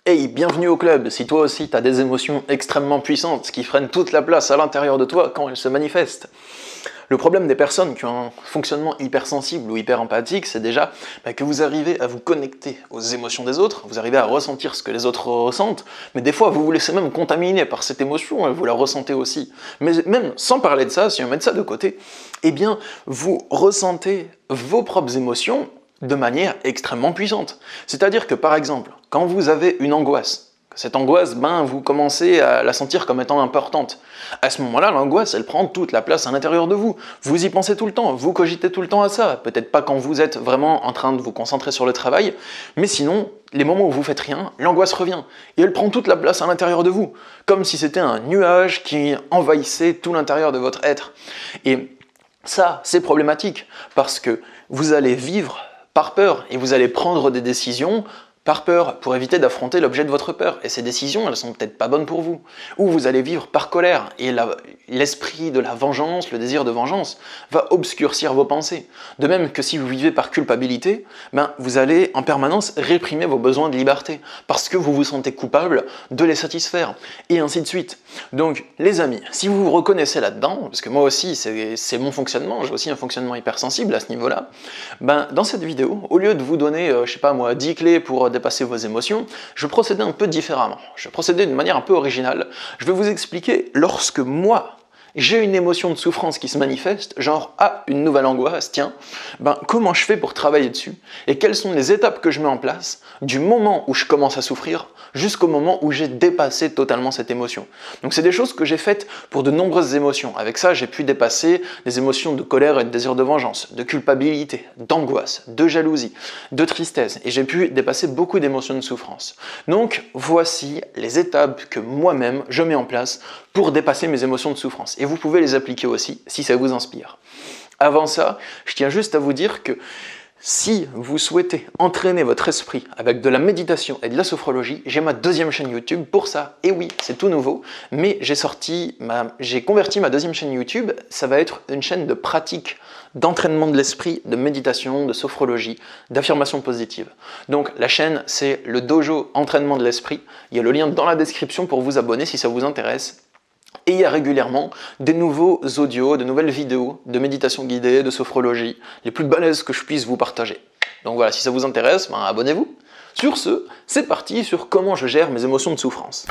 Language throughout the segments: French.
Hey, bienvenue au club. Si toi aussi t'as des émotions extrêmement puissantes qui prennent toute la place à l'intérieur de toi quand elles se manifestent. Le problème des personnes qui ont un fonctionnement hypersensible ou hyper empathique, c'est déjà que vous arrivez à vous connecter aux émotions des autres, vous arrivez à ressentir ce que les autres ressentent, mais des fois vous vous laissez même contaminer par cette émotion et vous la ressentez aussi. Mais même sans parler de ça, si on met ça de côté, eh bien vous ressentez vos propres émotions de manière extrêmement puissante. C'est-à-dire que par exemple, quand vous avez une angoisse, cette angoisse, vous commencez à la sentir comme étant importante. À ce moment-là, l'angoisse, elle prend toute la place à l'intérieur de vous. Vous y pensez tout le temps, vous cogitez tout le temps à ça. Peut-être pas quand vous êtes vraiment en train de vous concentrer sur le travail, mais sinon, les moments où vous faites rien, l'angoisse revient. Et elle prend toute la place à l'intérieur de vous. Comme si c'était un nuage qui envahissait tout l'intérieur de votre être. Et ça, c'est problématique, parce que vous allez vivre par peur, et vous allez prendre des décisions par peur, pour éviter d'affronter l'objet de votre peur. Et ces décisions, elles sont peut-être pas bonnes pour vous. Ou vous allez vivre par colère, et l'esprit de la vengeance, le désir de vengeance, va obscurcir vos pensées. De même que si vous vivez par culpabilité, vous allez en permanence réprimer vos besoins de liberté, parce que vous vous sentez coupable de les satisfaire, et ainsi de suite. Donc, les amis, si vous vous reconnaissez là-dedans, parce que moi aussi, c'est mon fonctionnement, j'ai aussi un fonctionnement hypersensible à ce niveau-là, dans cette vidéo, au lieu de vous donner, 10 clés pour dépasser vos émotions, je vais procéder un peu différemment. Je vais procéder d'une manière un peu originale. Je vais vous expliquer lorsque moi, j'ai une émotion de souffrance qui se manifeste, genre une nouvelle angoisse, tiens, comment je fais pour travailler dessus et quelles sont les étapes que je mets en place du moment où je commence à souffrir jusqu'au moment où j'ai dépassé totalement cette émotion. Donc c'est des choses que j'ai faites pour de nombreuses émotions. Avec ça, j'ai pu dépasser des émotions de colère et de désir de vengeance, de culpabilité, d'angoisse, de jalousie, de tristesse, et j'ai pu dépasser beaucoup d'émotions de souffrance. Donc voici les étapes que moi-même je mets en place pour dépasser mes émotions de souffrance. Et vous pouvez les appliquer aussi, si ça vous inspire. Avant ça, je tiens juste à vous dire que si vous souhaitez entraîner votre esprit avec de la méditation et de la sophrologie, j'ai ma deuxième chaîne YouTube pour ça. Et oui, c'est tout nouveau, mais j'ai converti ma deuxième chaîne YouTube, ça va être une chaîne de pratique, d'entraînement de l'esprit, de méditation, de sophrologie, d'affirmation positive. Donc la chaîne, c'est le Dojo Entraînement de l'Esprit. Il y a le lien dans la description pour vous abonner si ça vous intéresse. Et il y a régulièrement des nouveaux audios, de nouvelles vidéos de méditation guidée, de sophrologie, les plus balèzes que je puisse vous partager. Donc voilà, si ça vous intéresse, abonnez-vous. Sur ce, c'est parti sur comment je gère mes émotions de souffrance.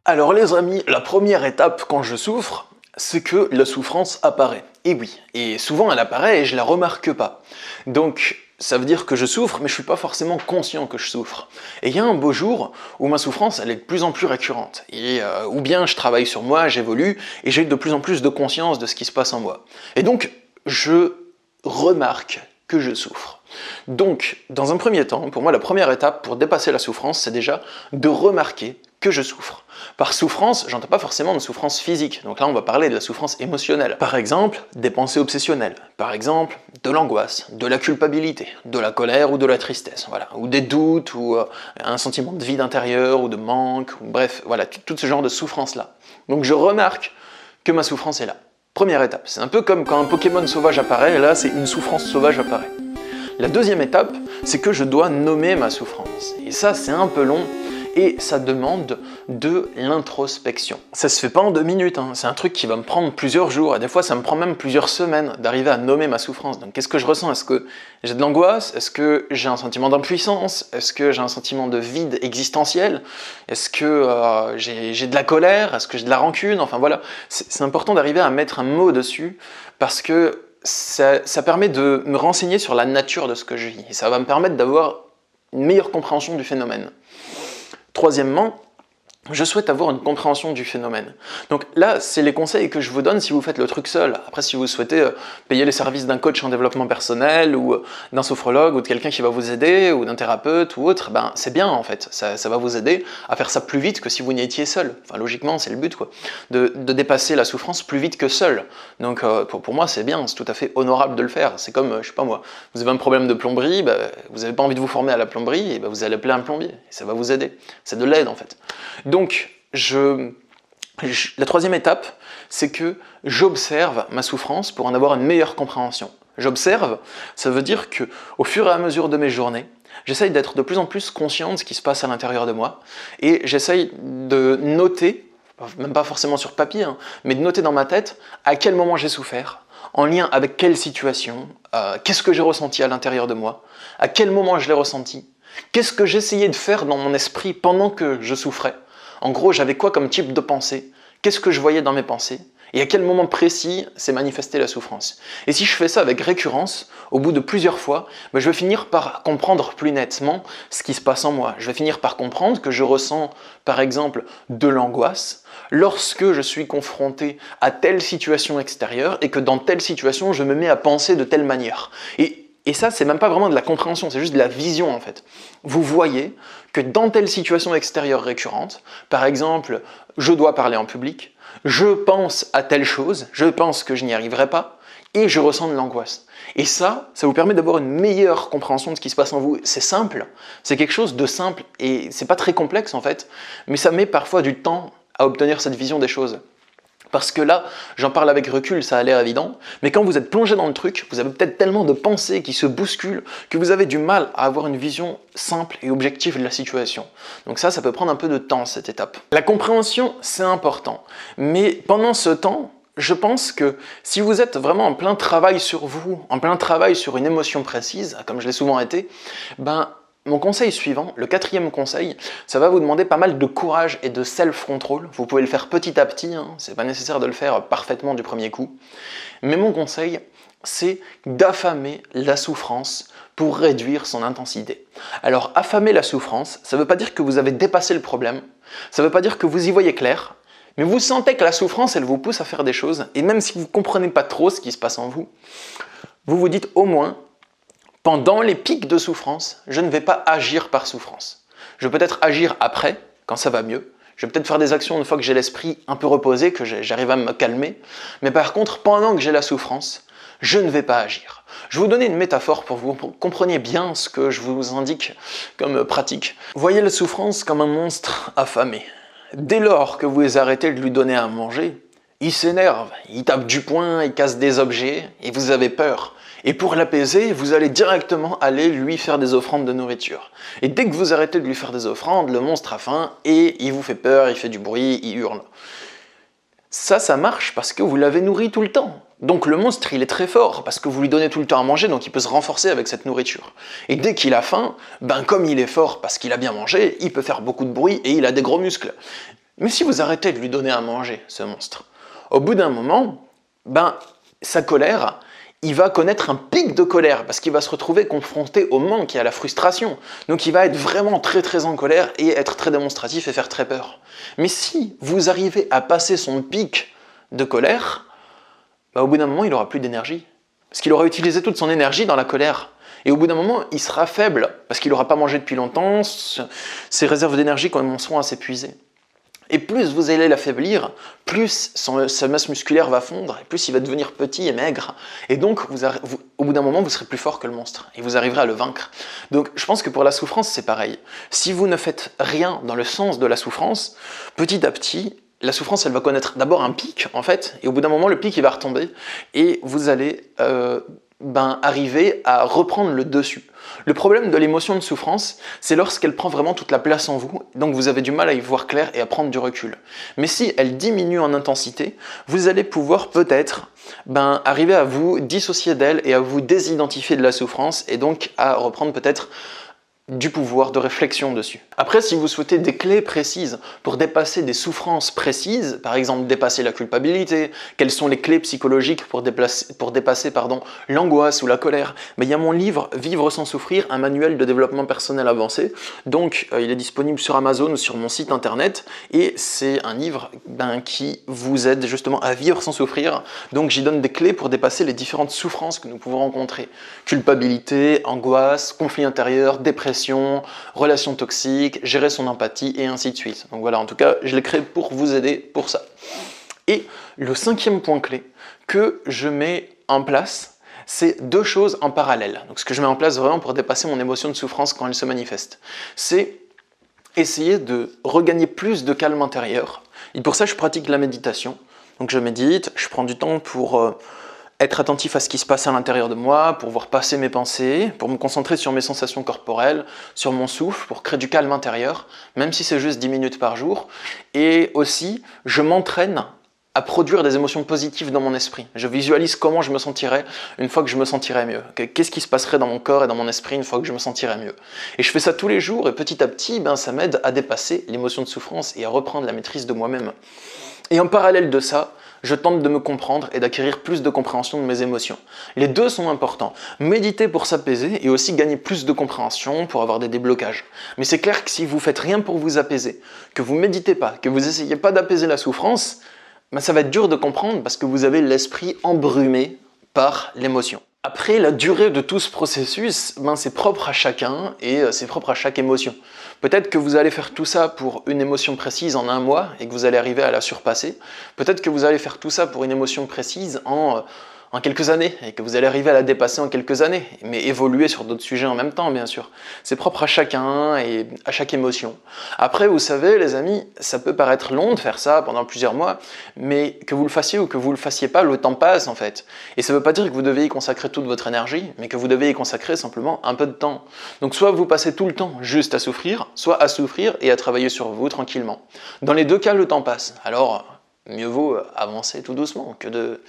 Alors les amis, la première étape quand je souffre, c'est que la souffrance apparaît. Et oui, et souvent elle apparaît et je la remarque pas. Donc ça veut dire que je souffre, mais je suis pas forcément conscient que je souffre. Et il y a un beau jour où ma souffrance, elle est de plus en plus récurrente. Et ou bien je travaille sur moi, j'évolue, et j'ai de plus en plus de conscience de ce qui se passe en moi. Et donc, je remarque que je souffre. Donc, dans un premier temps, pour moi, la première étape pour dépasser la souffrance, c'est déjà de remarquer que je souffre. Par souffrance, j'entends pas forcément de souffrance physique, donc là on va parler de la souffrance émotionnelle. Par exemple, des pensées obsessionnelles, par exemple, de l'angoisse, de la culpabilité, de la colère ou de la tristesse, voilà, ou des doutes, ou un sentiment de vide intérieur, ou de manque, ou bref, voilà, tout ce genre de souffrance-là. Donc je remarque que ma souffrance est là. Première étape, c'est un peu comme quand un Pokémon sauvage apparaît, et là c'est une souffrance sauvage apparaît. La deuxième étape, c'est que je dois nommer ma souffrance. Et ça, c'est un peu long, et ça demande de l'introspection. Ça se fait pas en 2 minutes, c'est un truc qui va me prendre plusieurs jours, et des fois ça me prend même plusieurs semaines d'arriver à nommer ma souffrance. Donc qu'est-ce que je ressens? Est-ce que j'ai de l'angoisse? Est-ce que j'ai un sentiment d'impuissance? Est-ce que j'ai un sentiment de vide existentiel? Est-ce que j'ai de la colère? Est-ce que j'ai de la rancune? Enfin voilà, c'est important d'arriver à mettre un mot dessus, parce que ça permet de me renseigner sur la nature de ce que je vis, et ça va me permettre d'avoir une meilleure compréhension du phénomène. Troisièmement, je souhaite avoir une compréhension du phénomène. Donc là, c'est les conseils que je vous donne si vous faites le truc seul. Après, si vous souhaitez payer les services d'un coach en développement personnel ou d'un sophrologue ou de quelqu'un qui va vous aider ou d'un thérapeute ou autre, ben c'est bien en fait. Ça va vous aider à faire ça plus vite que si vous n'y étiez seul. Enfin, logiquement, c'est le but quoi. De dépasser la souffrance plus vite que seul. Donc pour moi, c'est bien, c'est tout à fait honorable de le faire. C'est comme, je sais pas moi, vous avez un problème de plomberie, ben, vous n'avez pas envie de vous former à la plomberie, et ben, vous allez appeler un plombier. Et ça va vous aider. C'est de l'aide en fait. Donc, la troisième étape, c'est que j'observe ma souffrance pour en avoir une meilleure compréhension. J'observe, ça veut dire que au fur et à mesure de mes journées, j'essaye d'être de plus en plus conscient de ce qui se passe à l'intérieur de moi et j'essaye de noter, même pas forcément sur papier, hein, mais de noter dans ma tête à quel moment j'ai souffert, en lien avec quelle situation, qu'est-ce que j'ai ressenti à l'intérieur de moi, à quel moment je l'ai ressenti, qu'est-ce que j'essayais de faire dans mon esprit pendant que je souffrais. En gros, j'avais quoi comme type de pensée? Qu'est-ce que je voyais dans mes pensées? Et à quel moment précis s'est manifestée la souffrance? Et si je fais ça avec récurrence, au bout de plusieurs fois, ben je vais finir par comprendre plus nettement ce qui se passe en moi. Je vais finir par comprendre que je ressens, par exemple, de l'angoisse lorsque je suis confronté à telle situation extérieure et que dans telle situation, je me mets à penser de telle manière. Et ça, c'est même pas vraiment de la compréhension, c'est juste de la vision en fait. Vous voyez que dans telle situation extérieure récurrente, par exemple, je dois parler en public, je pense à telle chose, je pense que je n'y arriverai pas, et je ressens de l'angoisse. Et ça vous permet d'avoir une meilleure compréhension de ce qui se passe en vous. C'est simple, c'est quelque chose de simple, et c'est pas très complexe en fait, mais ça met parfois du temps à obtenir cette vision des choses. Parce que là, j'en parle avec recul, ça a l'air évident, mais quand vous êtes plongé dans le truc, vous avez peut-être tellement de pensées qui se bousculent que vous avez du mal à avoir une vision simple et objective de la situation. Donc ça peut prendre un peu de temps, cette étape. La compréhension, c'est important, mais pendant ce temps, je pense que si vous êtes vraiment en plein travail sur vous, en plein travail sur une émotion précise, comme je l'ai souvent été, mon conseil suivant, le quatrième conseil, ça va vous demander pas mal de courage et de self-control. Vous pouvez le faire petit à petit, hein, c'est pas nécessaire de le faire parfaitement du premier coup. Mais mon conseil, c'est d'affamer la souffrance pour réduire son intensité. Alors, affamer la souffrance, ça veut pas dire que vous avez dépassé le problème, ça veut pas dire que vous y voyez clair, mais vous sentez que la souffrance, elle vous pousse à faire des choses, et même si vous comprenez pas trop ce qui se passe en vous, vous vous dites au moins, pendant les pics de souffrance, je ne vais pas agir par souffrance. Je vais peut-être agir après, quand ça va mieux. Je vais peut-être faire des actions une fois que j'ai l'esprit un peu reposé, que j'arrive à me calmer. Mais par contre, pendant que j'ai la souffrance, je ne vais pas agir. Je vais vous donner une métaphore pour que vous compreniez bien ce que je vous indique comme pratique. Voyez la souffrance comme un monstre affamé. Dès lors que vous arrêtez de lui donner à manger, il s'énerve, il tape du poing, il casse des objets, et vous avez peur. Et pour l'apaiser, vous allez directement aller lui faire des offrandes de nourriture. Et dès que vous arrêtez de lui faire des offrandes, le monstre a faim et il vous fait peur, il fait du bruit, il hurle. Ça marche parce que vous l'avez nourri tout le temps. Donc le monstre, il est très fort parce que vous lui donnez tout le temps à manger, donc il peut se renforcer avec cette nourriture. Et dès qu'il a faim, comme il est fort parce qu'il a bien mangé, il peut faire beaucoup de bruit et il a des gros muscles. Mais si vous arrêtez de lui donner à manger, ce monstre, au bout d'un moment, sa colère, il va connaître un pic de colère parce qu'il va se retrouver confronté au manque et à la frustration. Donc il va être vraiment très en colère et être très démonstratif et faire très peur. Mais si vous arrivez à passer son pic de colère, au bout d'un moment, il n'aura plus d'énergie. Parce qu'il aura utilisé toute son énergie dans la colère. Et au bout d'un moment, il sera faible parce qu'il n'aura pas mangé depuis longtemps, ses réserves d'énergie commenceront à s'épuiser. Et plus vous allez l'affaiblir, plus sa masse musculaire va fondre, et plus il va devenir petit et maigre. Et donc, au bout d'un moment, vous serez plus fort que le monstre, et vous arriverez à le vaincre. Donc, je pense que pour la souffrance, c'est pareil. Si vous ne faites rien dans le sens de la souffrance, petit à petit, la souffrance, elle va connaître d'abord un pic, en fait, et au bout d'un moment, le pic, il va retomber, et vous allez arriver à reprendre le dessus. Le problème de l'émotion de souffrance, c'est lorsqu'elle prend vraiment toute la place en vous, donc vous avez du mal à y voir clair et à prendre du recul. Mais si elle diminue en intensité, vous allez pouvoir peut-être arriver à vous dissocier d'elle et à vous désidentifier de la souffrance et donc à reprendre peut-être du pouvoir de réflexion dessus. Après, si vous souhaitez des clés précises pour dépasser des souffrances précises, par exemple dépasser la culpabilité, quelles sont les clés psychologiques pour dépasser l'angoisse ou la colère, mais il y a mon livre « Vivre sans souffrir, un manuel de développement personnel avancé ». Donc, il est disponible sur Amazon ou sur mon site internet, et c'est un livre qui vous aide justement à vivre sans souffrir. Donc, j'y donne des clés pour dépasser les différentes souffrances que nous pouvons rencontrer. Culpabilité, angoisse, conflit intérieur, dépression, relations toxiques, gérer son empathie et ainsi de suite. Donc voilà, en tout cas, je l'ai créé pour vous aider pour ça. Et le 5e point clé que je mets en place, c'est 2 choses en parallèle. Donc ce que je mets en place vraiment pour dépasser mon émotion de souffrance quand elle se manifeste, c'est essayer de regagner plus de calme intérieur. Et pour ça, je pratique la méditation. Donc je médite, je prends du temps pour être attentif à ce qui se passe à l'intérieur de moi, pour voir passer mes pensées, pour me concentrer sur mes sensations corporelles, sur mon souffle, pour créer du calme intérieur, même si c'est juste 10 minutes par jour. Et aussi, je m'entraîne à produire des émotions positives dans mon esprit. Je visualise comment je me sentirais une fois que je me sentirais mieux. Qu'est-ce qui se passerait dans mon corps et dans mon esprit une fois que je me sentirais mieux. Et je fais ça tous les jours et petit à petit, ça m'aide à dépasser l'émotion de souffrance et à reprendre la maîtrise de moi-même. Et en parallèle de ça, je tente de me comprendre et d'acquérir plus de compréhension de mes émotions. Les 2 sont importants. Méditer pour s'apaiser et aussi gagner plus de compréhension pour avoir des déblocages. Mais c'est clair que si vous faites rien pour vous apaiser, que vous méditez pas, que vous essayez pas d'apaiser la souffrance, ça va être dur de comprendre parce que vous avez l'esprit embrumé par l'émotion. Après, la durée de tout ce processus, c'est propre à chacun et c'est propre à chaque émotion. Peut-être que vous allez faire tout ça pour une émotion précise en 1 mois et que vous allez arriver à la surpasser. Peut-être que vous allez faire tout ça pour une émotion précise en quelques années et que vous allez arriver à la dépasser en quelques années, mais évoluer sur d'autres sujets en même temps, bien sûr. C'est propre à chacun et à chaque émotion. Après, vous savez, les amis, ça peut paraître long de faire ça pendant plusieurs mois, mais que vous le fassiez ou que vous le fassiez pas, le temps passe en fait. Et ça veut pas dire que vous devez y consacrer toute votre énergie, mais que vous devez y consacrer simplement un peu de temps. Donc soit vous passez tout le temps juste à souffrir, soit à souffrir et à travailler sur vous tranquillement. Dans les 2 cas, le temps passe. Alors, mieux vaut avancer tout doucement que de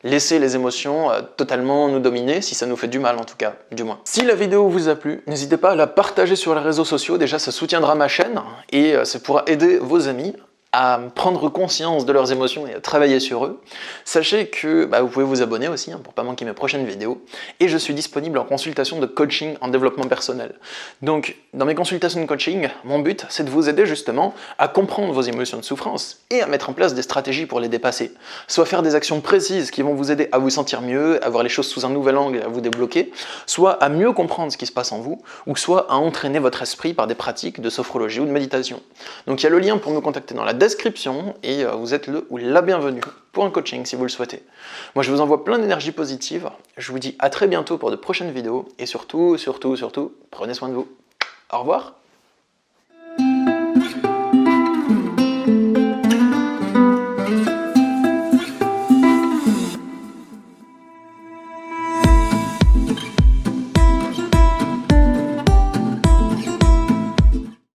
laisser les émotions totalement nous dominer, si ça nous fait du mal en tout cas, du moins. Si la vidéo vous a plu, n'hésitez pas à la partager sur les réseaux sociaux, déjà ça soutiendra ma chaîne et ça pourra aider vos amis à prendre conscience de leurs émotions et à travailler sur eux. Sachez que vous pouvez vous abonner aussi pour pas manquer mes prochaines vidéos. Et je suis disponible en consultation de coaching en développement personnel. Donc, dans mes consultations de coaching, mon but, c'est de vous aider justement à comprendre vos émotions de souffrance et à mettre en place des stratégies pour les dépasser. Soit faire des actions précises qui vont vous aider à vous sentir mieux, à voir les choses sous un nouvel angle et à vous débloquer, soit à mieux comprendre ce qui se passe en vous, ou soit à entraîner votre esprit par des pratiques de sophrologie ou de méditation. Donc il y a le lien pour me contacter dans la description et vous êtes le ou la bienvenue pour un coaching si vous le souhaitez. Moi je vous envoie plein d'énergie positive, je vous dis à très bientôt pour de prochaines vidéos et surtout, prenez soin de vous. Au revoir.